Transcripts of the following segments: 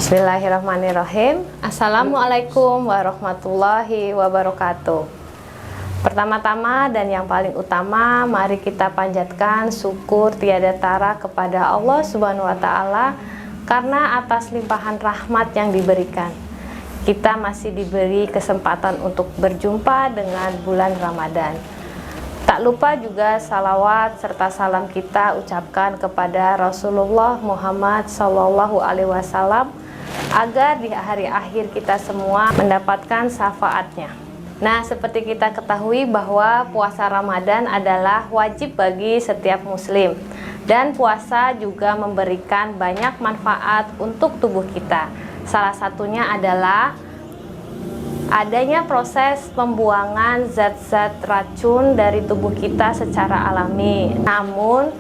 Bismillahirrahmanirrahim. Assalamualaikum warahmatullahi wabarakatuh. Pertama-tama dan yang paling utama, mari kita panjatkan syukur tiada tara kepada Allah Subhanahu wa Ta'ala karena atas limpahan rahmat yang diberikan. Kita masih diberi kesempatan untuk berjumpa dengan bulan Ramadan. Tak lupa juga salawat serta salam kita ucapkan kepada Rasulullah Muhammad SAW agar di hari akhir kita semua mendapatkan syafaatnya. Nah, seperti kita ketahui bahwa puasa Ramadan adalah wajib bagi setiap muslim, dan puasa juga memberikan banyak manfaat untuk tubuh kita. Salah satunya adalah adanya proses pembuangan zat-zat racun dari tubuh kita secara alami. Namun,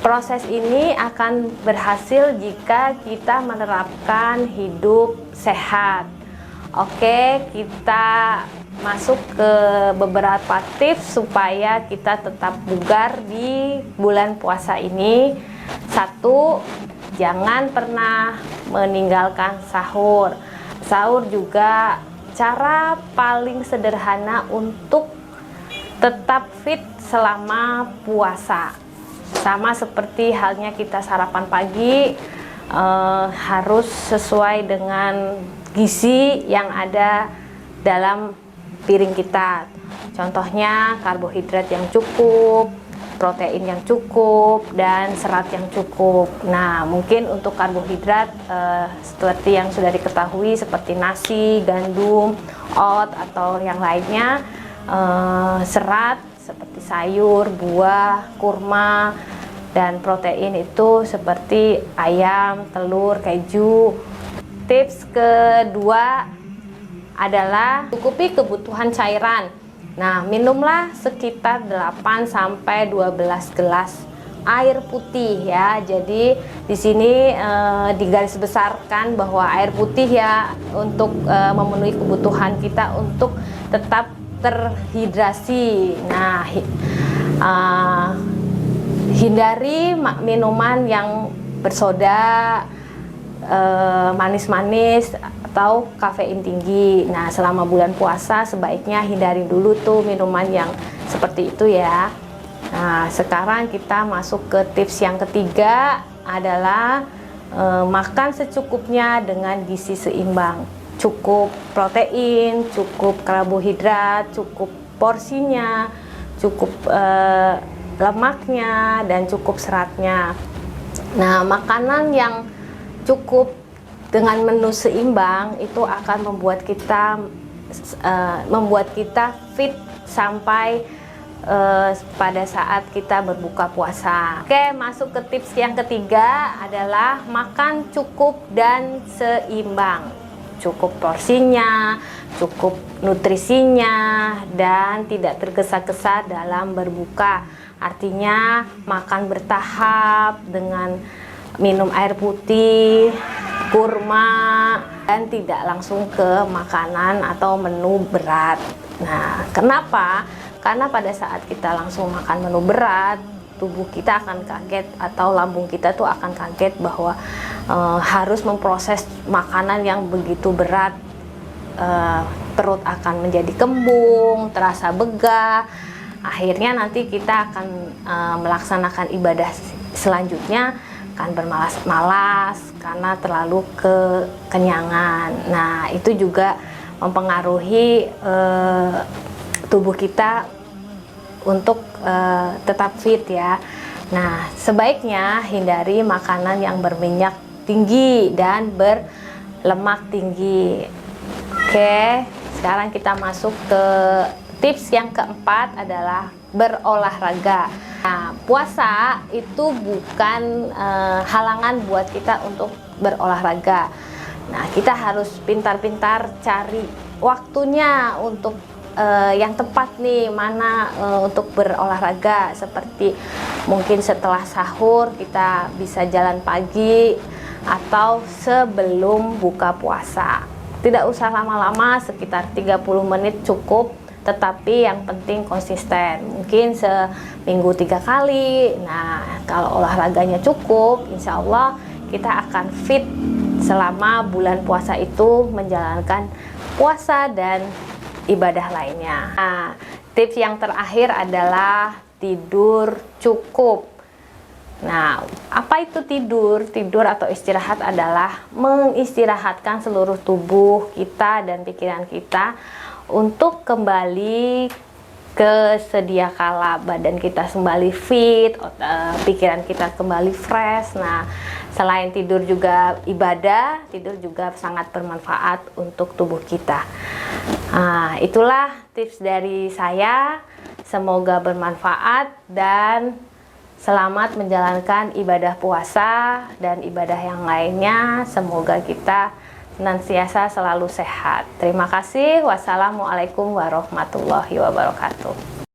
proses ini akan berhasil jika kita menerapkan hidup sehat. Oke, kita masuk ke beberapa tips supaya kita tetap bugar di bulan puasa ini. 1. Jangan pernah meninggalkan sahur. Sahur juga cara paling sederhana untuk tetap fit selama puasa. Sama seperti halnya kita sarapan pagi, harus sesuai dengan gizi yang ada dalam piring kita. Contohnya karbohidrat yang cukup, protein yang cukup, dan serat yang cukup. Nah, mungkin untuk karbohidrat seperti yang sudah diketahui seperti nasi, gandum, oat, atau yang lainnya. Serat seperti sayur, buah, kurma, dan protein itu seperti ayam, telur, keju. Tips kedua adalah cukupi kebutuhan cairan. Nah, minumlah sekitar 8-12 gelas air putih ya. Jadi di sini digarisbesarkan bahwa air putih ya untuk memenuhi kebutuhan kita untuk tetap terhidrasi. Nah, hindari minuman yang bersoda, manis-manis, atau kafein tinggi. Nah, selama bulan puasa sebaiknya hindari dulu tuh minuman yang seperti itu ya. Nah, sekarang kita masuk ke tips yang ketiga adalah makan secukupnya dengan gizi seimbang. Cukup protein, cukup karbohidrat, cukup porsinya, cukup lemaknya, dan cukup seratnya. Nah, makanan yang cukup dengan menu seimbang itu akan membuat kita fit sampai pada saat kita berbuka puasa. Oke, masuk ke tips yang ketiga adalah makan cukup dan seimbang. Cukup porsinya, cukup nutrisinya, dan tidak tergesa-gesa dalam berbuka. Artinya makan bertahap dengan minum air putih, kurma, dan tidak langsung ke makanan atau menu berat. Nah, kenapa? Karena pada saat kita langsung makan menu berat, tubuh kita akan kaget atau lambung kita tuh akan kaget bahwa harus memproses makanan yang begitu berat. Perut akan menjadi kembung, terasa begah. Akhirnya nanti kita akan melaksanakan ibadah selanjutnya akan bermalas-malas karena terlalu kekenyangan. Nah, itu juga mempengaruhi tubuh kita untuk tetap fit ya. Nah, sebaiknya hindari makanan yang berminyak tinggi dan berlemak tinggi. Oke, sekarang kita masuk ke tips yang keempat adalah berolahraga. Nah, puasa itu bukan halangan buat kita untuk berolahraga. Nah, kita harus pintar-pintar cari waktunya untuk yang tepat nih, mana untuk berolahraga. Seperti mungkin setelah sahur kita bisa jalan pagi atau sebelum buka puasa. Tidak usah lama-lama, sekitar 30 menit cukup, tetapi yang penting konsisten. Mungkin seminggu 3 kali. Nah, kalau olahraganya cukup, insya Allah kita akan fit selama bulan puasa itu menjalankan puasa dan ibadah lainnya. Nah, tips yang terakhir adalah tidur cukup. Nah, apa itu tidur? Tidur atau istirahat adalah mengistirahatkan seluruh tubuh kita dan pikiran kita untuk kembali ke sedia kala, badan kita kembali fit, pikiran kita kembali fresh. Nah, selain tidur juga ibadah, tidur juga sangat bermanfaat untuk tubuh kita. Nah, itulah tips dari saya. Semoga bermanfaat dan selamat menjalankan ibadah puasa dan ibadah yang lainnya. Semoga kita senantiasa selalu sehat. Terima kasih. Wassalamualaikum warahmatullahi wabarakatuh.